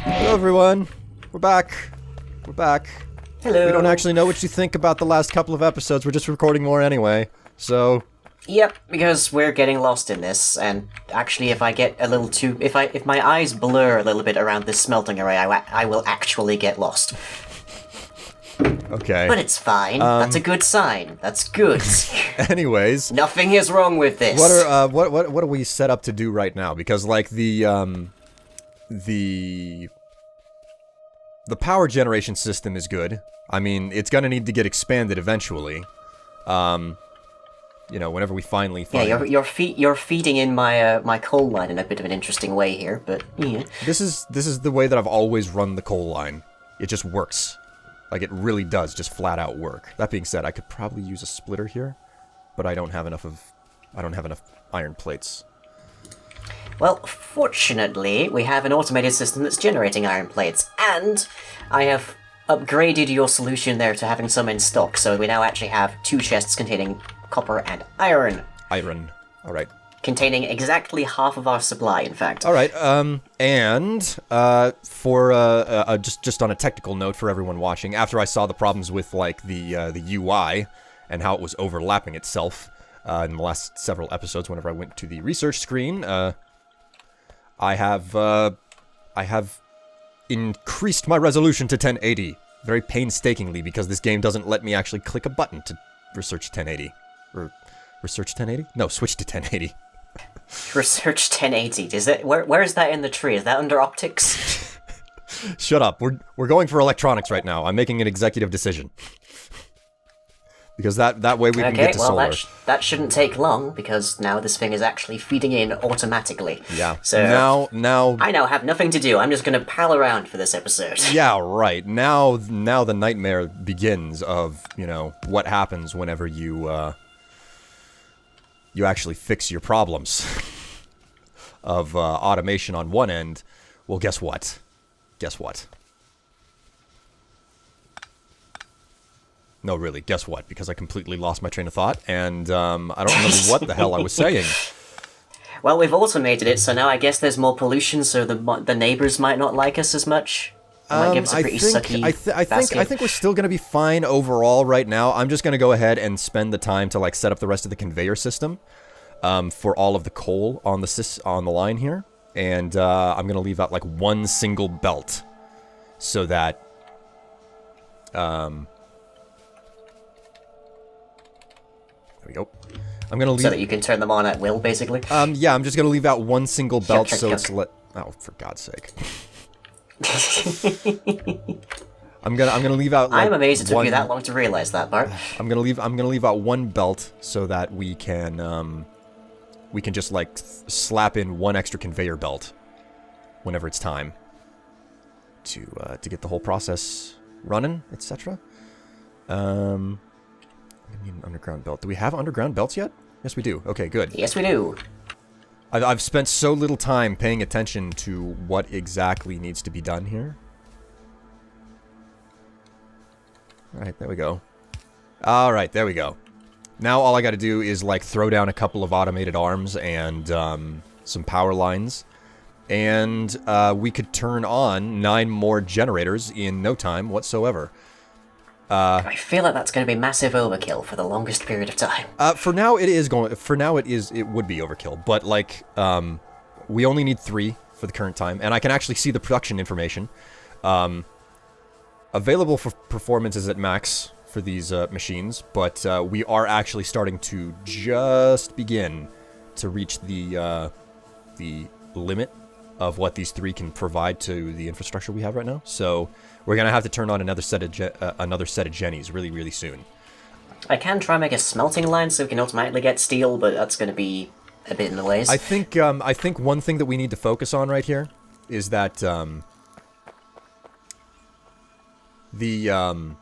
Hello, everyone. We're back. We're back. Hello. We don't actually know what you think about the last couple of episodes. We're just recording more anyway. So. Yep, because we're getting lost in this, and actually, if I get a little too, if my eyes blur a little bit around this smelting array, I will actually get lost. Okay. But it's fine. That's a good sign. That's good. Anyways, Nothing is wrong with this. what are we set up to do right now? Because like the power generation system is good. I mean, it's gonna need to get expanded eventually. You know, whenever we finally find. Yeah, you're feeding in my my coal line in a bit of an interesting way here, but yeah. This is the way that I've always run the coal line. It just works. Like, it really does just flat out work. That being said, I could probably use a splitter here, but I don't have enough iron plates. Well, fortunately, we have an automated system that's generating iron plates, and I have upgraded your solution there to having some in stock, so we now actually have 2 chests containing copper and iron. Iron. Alright. Containing exactly half of our supply, in fact. Alright, and, for, just on a technical note for everyone watching, after I saw the problems with, like, the UI, and how it was overlapping itself, in the last several episodes whenever I went to the research screen, I have increased my resolution to 1080, very painstakingly, because this game doesn't let me actually click a button to research 1080. Or, research 1080? No, switch to 1080. Research 1080. Is it where is that in the tree? Is that under optics? Shut up. We're going for electronics right now. I'm making an executive decision. Because that way we can get to solar. That shouldn't take long, because now this thing is actually feeding in automatically. Yeah. So now I now have nothing to do. I'm just gonna pal around for this episode. Yeah, right. Now the nightmare begins of, you know, what happens whenever you actually fix your problems of automation on one end. Well, guess what? Guess what? No, really, guess what? Because I completely lost my train of thought, and I don't remember what the hell I was saying. Well, we've automated it, so now I guess there's more pollution, so the neighbors might not like us as much. It might give us a pretty sucky I think we're still gonna be fine overall right now. I'm just gonna go ahead and spend the time to like set up the rest of the conveyor system for all of the coal on the line here, and I'm gonna leave out like one single belt so that there we go. I'm gonna leave so that you can turn them on at will, basically. Yeah, I'm just gonna leave out one single belt Yuck, so yuck, it's oh, for God's sake. I'm gonna leave out. Like, I'm amazed it took you that long to realize that, Bart. I'm gonna leave out one belt so that we can just like slap in one extra conveyor belt whenever it's time to get the whole process running, etc. I need an underground belt. Do we have underground belts yet? Yes, we do. Okay, good. Yes, we do. I've spent so little time paying attention to what exactly needs to be done here. Alright, there we go. Alright, there we go. Now all I gotta do is, like, throw down a couple of automated arms and, some power lines. And, we could turn on 9 more generators in no time whatsoever. I feel like that's going to be massive overkill for the longest period of time. For now it would be overkill, but like, we only need 3 for the current time, and I can actually see the production information. Available for performance is at max for these machines, but we are actually starting to just begin to reach the limit of what these 3 can provide to the infrastructure we have right now. So we're gonna have to turn on another set of Jennies really, really soon. I can try and make a smelting line so we can automatically get steel, but that's going to be a bit in the ways. I think one thing that we need to focus on right here is that the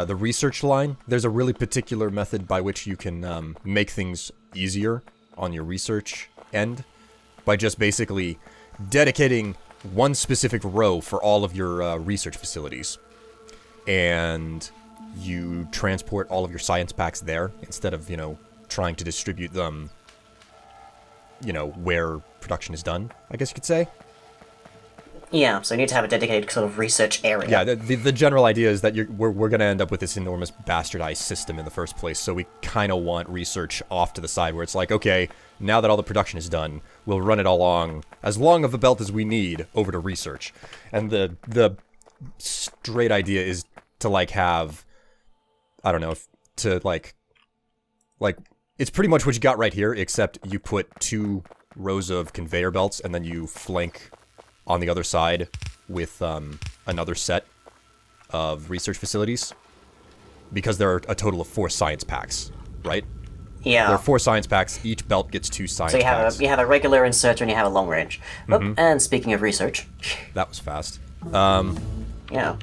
research line. There's a really particular method by which you can make things easier on your research end by just basically dedicating one specific row for all of your research facilities, and you transport all of your science packs there instead of, you know, trying to distribute them, you know, where production is done, I guess you could say. Yeah, so you need to have a dedicated sort of research area. Yeah, the general idea is that we're going to end up with this enormous bastardized system in the first place, so we kind of want research off to the side where it's like, okay, now that all the production is done, we'll run it along, as long of a belt as we need, over to research. And the straight idea is to, like, have, I don't know, to, like, it's pretty much what you got right here, except you put 2 rows of conveyor belts, and then you flank on the other side with another set of research facilities, because there are a total of 4 science packs, right? Yeah. There are 4 science packs. Each belt gets 2 science So packs. you have a regular inserter and you have a long range. Oh, and speaking of research, That was fast. yeah.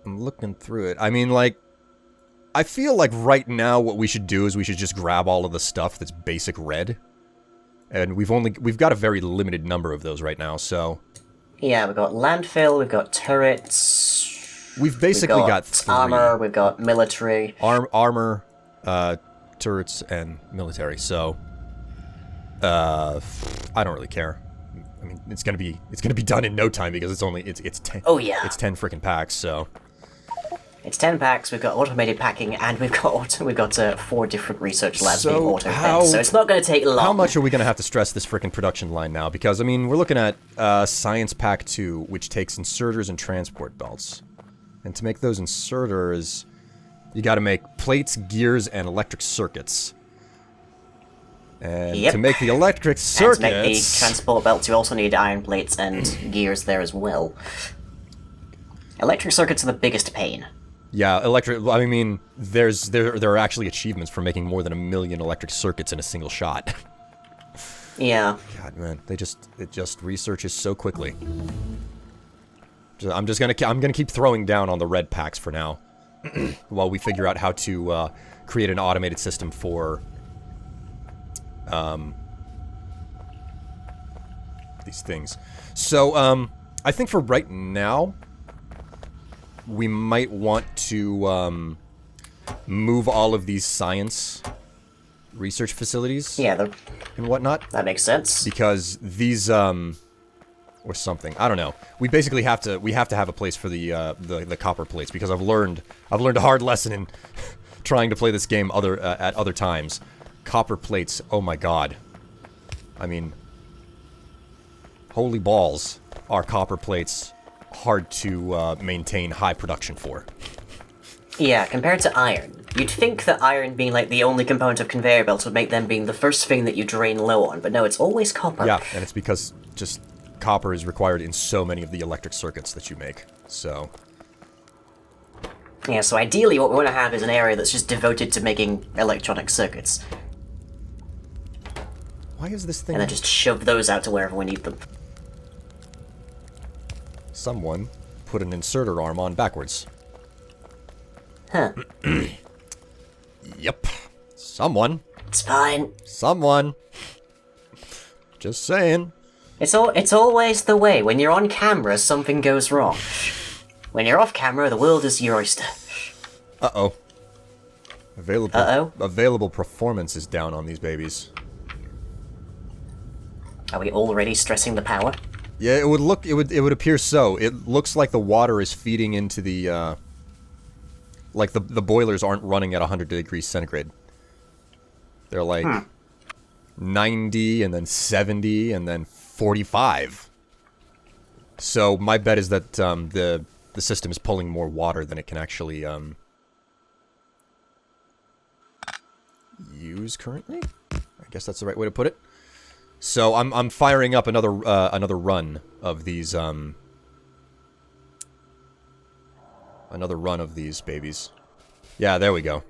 I'm looking through it. I mean, like, I feel like right now what we should do is we should just grab all of the stuff that's basic red. And we've got a very limited number of those right now, so... Yeah, we've got landfill, we've got turrets... We've basically got 3. armor, we've got military... Armor, turrets, and military, so... I don't really care. I mean, it's gonna be done in no time because it's 10... Oh, yeah. It's 10 freaking packs, so... It's 10 packs, we've got automated packing, and we've got 4 different research labs being So auto-fed, so it's not going to take long. How much are we going to have to stress this freaking production line now? Because, I mean, we're looking at Science Pack 2, which takes inserters and transport belts. And to make those inserters, you got to make plates, gears, and electric circuits. And Yep. to make the electric circuits... And to make the transport belts, you also need iron plates and gears there as well. Electric circuits are the biggest pain. Yeah, I mean, there are actually achievements for making more than 1 million electric circuits in a single shot. Yeah. God, man, it just researches so quickly. I'm gonna keep throwing down on the red packs for now, while we figure out how to create an automated system for these things. So, I think for right now, we might want to move all of these science research facilities Yeah, and whatnot. that makes sense. Because these, or something, I don't know. We basically have to have a place for the copper plates, because I've learned a hard lesson in trying to play this game at other times. Copper plates, oh my god. I mean, holy balls, are copper plates hard to maintain high production for. Yeah, compared to iron. You'd think that iron being like the only component of conveyor belts would make them being the first thing that you drain low on, but no, it's always copper. Yeah, and it's because just copper is required in so many of the electric circuits that you make, so... Yeah, so ideally what we want to have is an area that's just devoted to making electronic circuits. Why is this thing... And then just shove those out to wherever we need them. Someone put an inserter arm on backwards. Huh. Yep. Someone. It's fine. Someone. Just saying. It's always the way. When you're on camera, something goes wrong. When you're off camera, the world is your oyster. Uh-oh. Available performance is down on these babies. Are we already stressing the power? Yeah, it would appear so. It looks like the water is feeding into the, like the boilers aren't running at 100 degrees centigrade. They're like 90 and then 70 and then 45. So my bet is that the system is pulling more water than it can actually use currently. I guess that's the right way to put it. So I'm firing up another run of these another run of these babies. Yeah, there we go.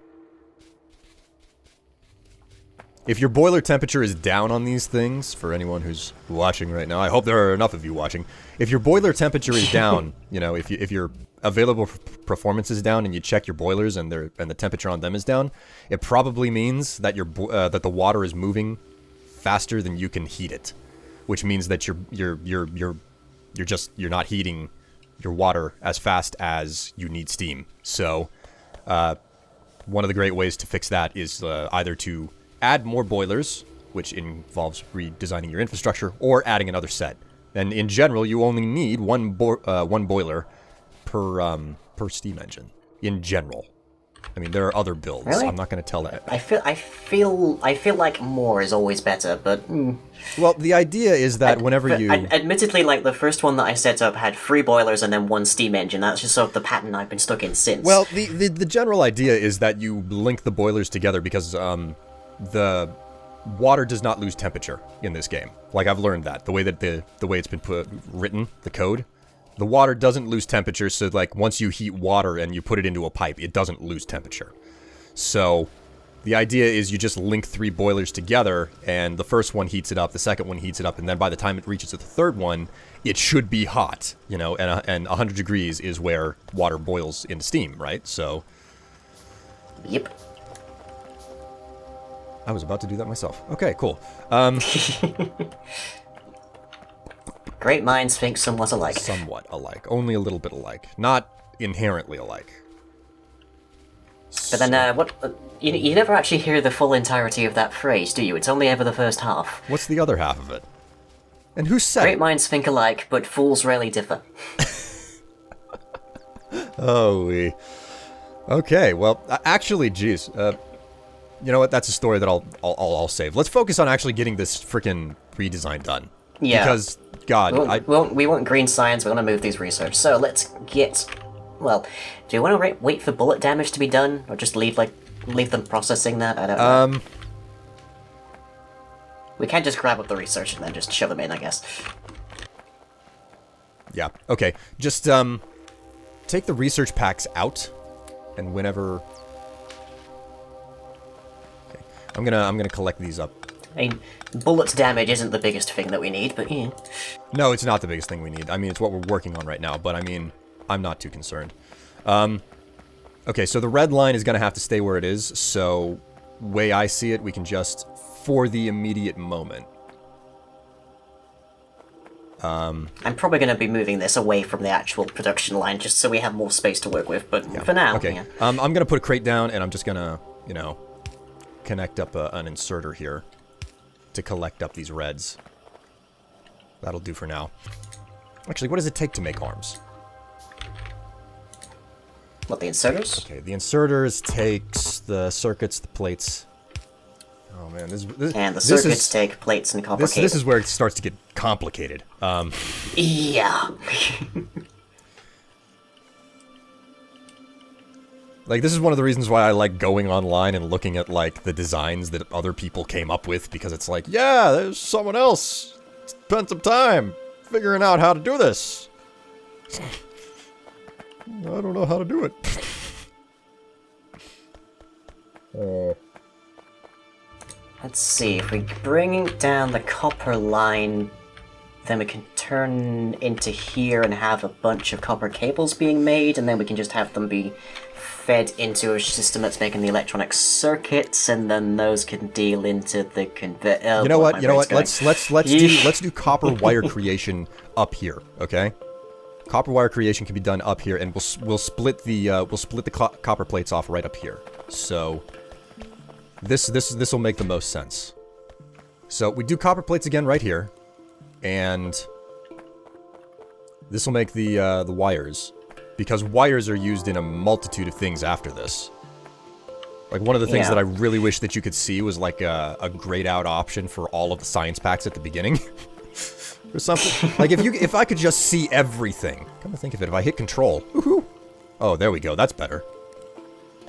If your boiler temperature is down on these things, for anyone who's watching right now, I hope there are enough of you watching. If your boiler temperature is down, you know, if your available performance is down and you check your boilers and the temperature on them is down, it probably means that that the water is moving faster than you can heat it, which means that you're not heating your water as fast as you need steam. So, one of the great ways to fix that is either to add more boilers, which involves redesigning your infrastructure, or adding another set. And in general, you only need one boiler per steam engine. In general. I mean, there are other builds. Really? I'm not going to tell that. I feel like more is always better, but Well, the idea is that whenever you... admittedly, like, the first one that I set up had 3 boilers and then 1 steam engine. That's just sort of the pattern I've been stuck in since. Well, the general idea is that you link the boilers together because the water does not lose temperature in this game. Like, I've learned that. The way that the way it's been written, the code, the water doesn't lose temperature, so, like, once you heat water and you put it into a pipe, it doesn't lose temperature. So, the idea is you just link 3 boilers together, and the first one heats it up, the second one heats it up, and then by the time it reaches the third one, it should be hot, you know, and 100 degrees is where water boils into steam, right? So... Yep. I was about to do that myself. Okay, cool. Great minds think somewhat alike. Somewhat alike. Only a little bit alike. Not inherently alike. But then, you never actually hear the full entirety of that phrase, do you? It's only ever the first half. What's the other half of it? And who said Great it? minds think alike, but fools rarely differ. Oh, okay, well, actually, geez. You know what? That's a story that I'll save. Let's focus on actually getting this freaking redesign done. Yeah. Because, God, we want green science, we want to move these research. So let's get... Well, do you want to wait for bullet damage to be done? Or just leave them processing that? I don't know. We can't just grab up the research and then just shove them in, I guess. Yeah, okay. Just, take the research packs out, and whenever... Okay. I'm gonna collect these up. I mean, bullets damage isn't the biggest thing that we need, but yeah. No, it's not the biggest thing we need. I mean, it's what we're working on right now, but I mean, I'm not too concerned. Okay, so the red line is gonna have to stay where it is, so way I see it, we can just, for the immediate moment. I'm probably going to be moving this away from the actual production line just so we have more space to work with, but for now... Okay, yeah. I'm going to put a crate down, and I'm just going to, you know, connect up an inserter here to collect up these reds. That'll do for now. Actually, what does it take to make arms? What, the inserters? Okay, the inserters takes the circuits, the plates... Oh man, this and the circuits take plates and copper cables. This is where it starts to get complicated. Yeah. Like, this is one of the reasons why I like going online and looking at, like, the designs that other people came up with, because it's like, yeah, there's someone else spent some time figuring out how to do this. I don't know how to do it. Let's see, if we bring down the copper line, then we can turn into here and have a bunch of copper cables being made, and then we can just have them be fed into a system that's making the electronic circuits, and then those can deal into the conveyor. You know what? Let's do copper wire creation up here, okay? Copper wire creation can be done up here, and we'll split the copper plates off right up here. So this will make the most sense. So we do copper plates again right here, and this will make the wires, because wires are used in a multitude of things after this. Like, one of the things that I really wish that you could see was like a grayed out option for all of the science packs at the beginning. Or something. Like, if I could just see everything. Come to think of it, if I hit control. Woohoo! Oh, there we go. That's better.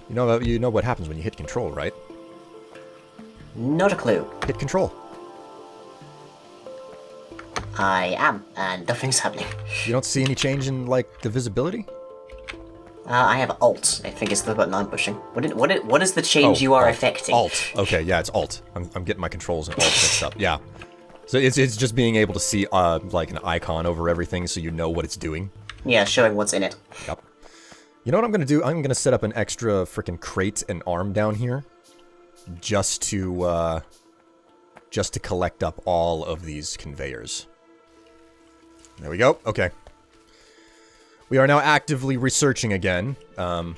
You know what happens when you hit control, right? Not a clue. Hit control. I am, and nothing's happening. You don't see any change in, like, the visibility? I have Alt, I think is the button I'm pushing. What is the change you are affecting? Alt. Okay, yeah, it's Alt. I'm getting my controls and Alt mixed up. Yeah. So it's just being able to see, like, an icon over everything so you know what it's doing. Yeah, showing what's in it. Yep. You know what I'm gonna do? I'm gonna set up an extra frickin' crate and arm down here. Just to collect up all of these conveyors. There we go. Okay. We are now actively researching again. Who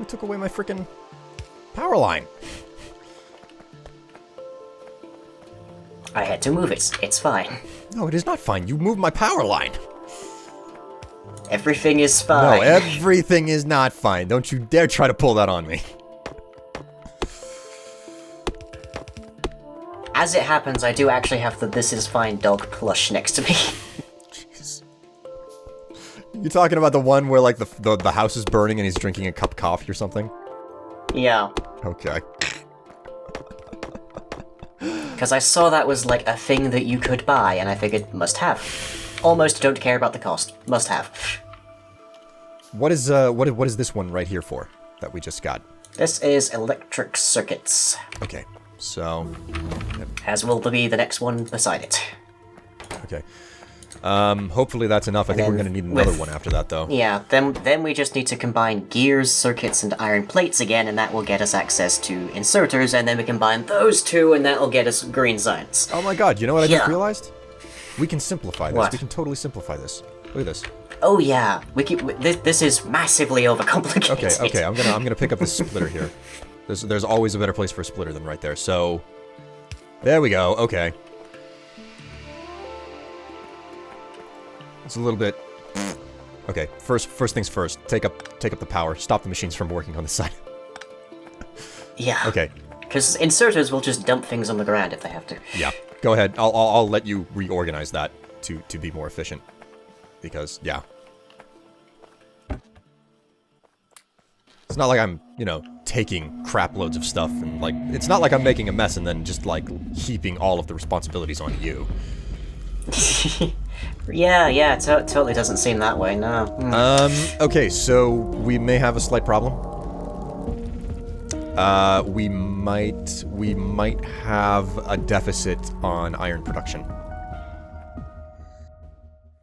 took away my frickin' power line? I had to move it. It's fine. No, it is not fine. You moved my power line. Everything is fine. No, everything is not fine. Don't you dare try to pull that on me. As it happens, I do actually have the This Is Fine dog plush next to me. Jeez. You talking about the one where, like, the house is burning and he's drinking a cup of coffee or something? Yeah. Okay. Because I saw that was, like, a thing that you could buy, and I figured, must have. Almost don't care about the cost. Must have. What is this one right here for, that we just got? This is electric circuits. Okay, so... As will be the next one beside it. Okay. Hopefully that's enough. I think we're going to need another one after that, though. Yeah, then we just need to combine gears, circuits, and iron plates again, and that will get us access to inserters, and then we combine those two, and that will get us green science. Oh my god, you know what I just Yeah. realized? We can simplify this. What? We can totally simplify this. Look at this. Oh yeah, this is massively overcomplicated. Okay, I'm gonna pick up this splitter here. There's always a better place for a splitter than right there. So, there we go. Okay. It's a little bit... Okay, first things first. Take up the power. Stop the machines from working on the side. Yeah. Okay. Because inserters will just dump things on the ground if they have to. Yeah. Go ahead. I'll let you reorganize that to be more efficient. Because, yeah. It's not like I'm, you know, taking crap loads of stuff and, like... It's not like I'm making a mess and then just, like, heaping all of the responsibilities on you. Yeah, it totally doesn't seem that way, no. Okay, so we may have a slight problem. We might have a deficit on iron production.